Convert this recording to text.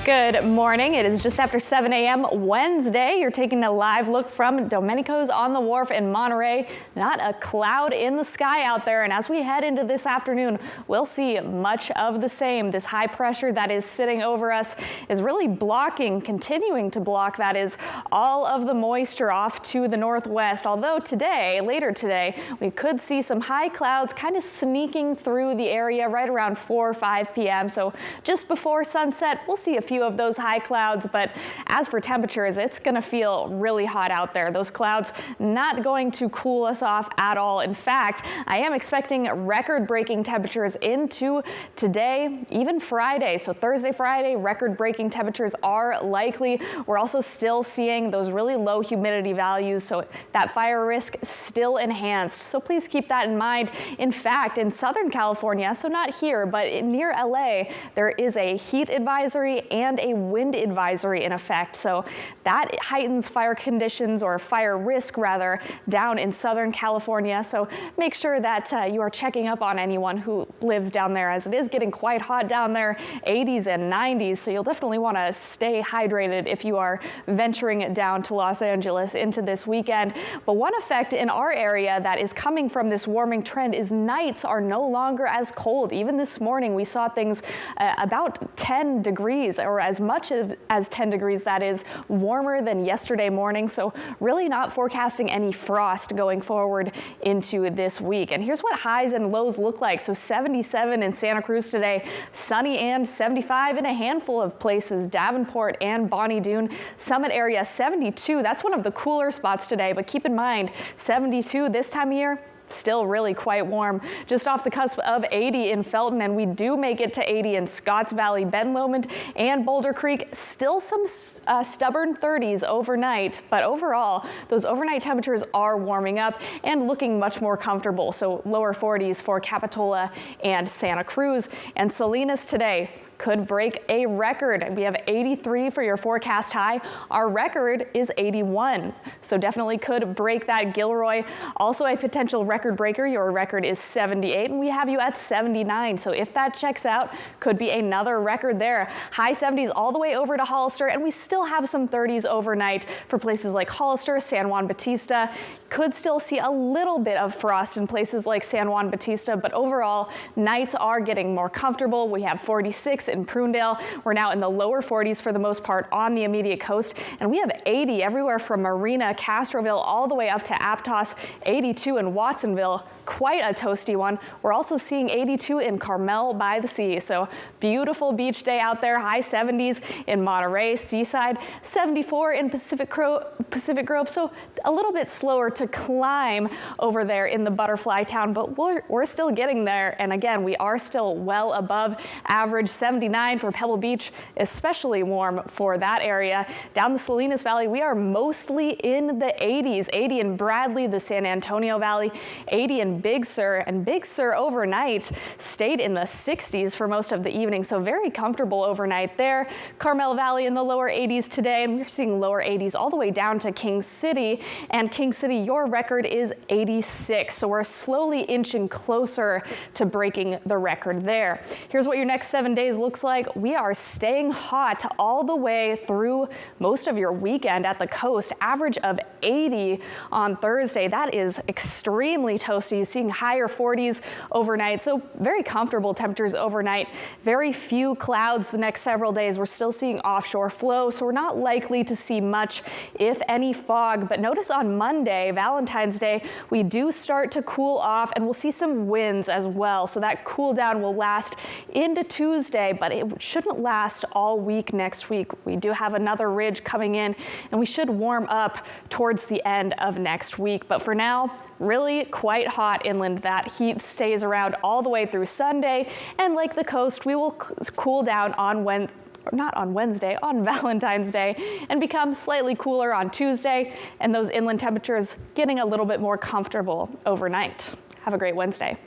Good morning. It is just after 7 a.m. Wednesday. You're taking a live look from Domenico's on the Wharf in Monterey. Not a cloud in the sky out there. And as we head into this afternoon, we'll see much of the same. This high pressure that is sitting over us is really continuing to block, that is, all of the moisture off to the northwest. Although later today, we could see some high clouds kind of sneaking through the area right around 4 or 5 p.m. So just before sunset, we'll see a few of those high clouds, but as for temperatures, it's going to feel really hot out there. Those clouds not going to cool us off at all. In fact, I am expecting record-breaking temperatures into today, even Friday. So Thursday, Friday, record-breaking temperatures are likely. We're also still seeing those really low humidity values, so that fire risk still enhanced. So please keep that in mind. In fact, in Southern California, so not here, but near LA, there is a heat advisory and a wind advisory in effect. So that heightens fire conditions, or fire risk rather, down in Southern California. So make sure that you are checking up on anyone who lives down there, as it is getting quite hot down there, 80s and 90s. So you'll definitely want to stay hydrated if you are venturing down to Los Angeles into this weekend. But one effect in our area that is coming from this warming trend is nights are no longer as cold. Even this morning, we saw things about 10 degrees, or as much as 10 degrees, that is, warmer than yesterday morning. So really not forecasting any frost going forward into this week. And here's what highs and lows look like. So 77 in Santa Cruz today, sunny, and 75 in a handful of places, Davenport and Bonnie Doon. Summit area 72. That's one of the cooler spots today, but keep in mind 72 this time of year, still really quite warm. Just off the cusp of 80 in Felton, and we do make it to 80 in Scotts Valley, Ben Lomond, and Boulder Creek. Still some stubborn 30s overnight, but overall, those overnight temperatures are warming up and looking much more comfortable. So lower 40s for Capitola and Santa Cruz. And Salinas today could break a record. We have 83 for your forecast high. Our record is 81. So definitely could break that. Gilroy, also a potential record breaker. Your record is 78, and we have you at 79. So if that checks out, could be another record there. High 70s all the way over to Hollister, and we still have some 30s overnight for places like Hollister, San Juan Bautista. Could still see a little bit of frost in places like San Juan Bautista, but overall, nights are getting more comfortable. We have 46 in Prunedale. We're now in the lower 40s for the most part on the immediate coast, and we have 80 everywhere from Marina, Castroville, all the way up to Aptos, 82 in Watsonville. Quite a toasty one. We're also seeing 82 in Carmel by the Sea. So beautiful beach day out there. High 70s in Monterey, Seaside, 74 in Pacific Grove. So a little bit slower to climb over there in the Butterfly Town, but we're still getting there. And again, we are still well above average. 79 for Pebble Beach, especially warm for that area. Down the Salinas Valley, we are mostly in the 80s. 80 in Bradley, the San Antonio Valley, 80 in Big Sur, and Big Sur overnight stayed in the 60s for most of the evening, so very comfortable overnight there. Carmel Valley in the lower 80s today, and we're seeing lower 80s all the way down to King City. And King City, your record is 86, so we're slowly inching closer to breaking the record there. Here's what your next 7 days looks like. We are staying hot all the way through most of your weekend at the coast. Average of 80 on Thursday. That is extremely toasty. Seeing higher 40s overnight, so very comfortable temperatures overnight. Very few clouds the next several days. We're still seeing offshore flow, so we're not likely to see much, if any, fog. But notice on Monday, Valentine's Day, we do start to cool off, and we'll see some winds as well. So that cool down will last into Tuesday, but it shouldn't last all week next week. We do have another ridge coming in, and we should warm up towards the end of next week. But for now, really quite hot inland. That heat stays around all the way through Sunday, and like the coast, we will cool down on on Valentine's Day, and become slightly cooler on Tuesday, and those inland temperatures getting a little bit more comfortable overnight. Have a great Wednesday.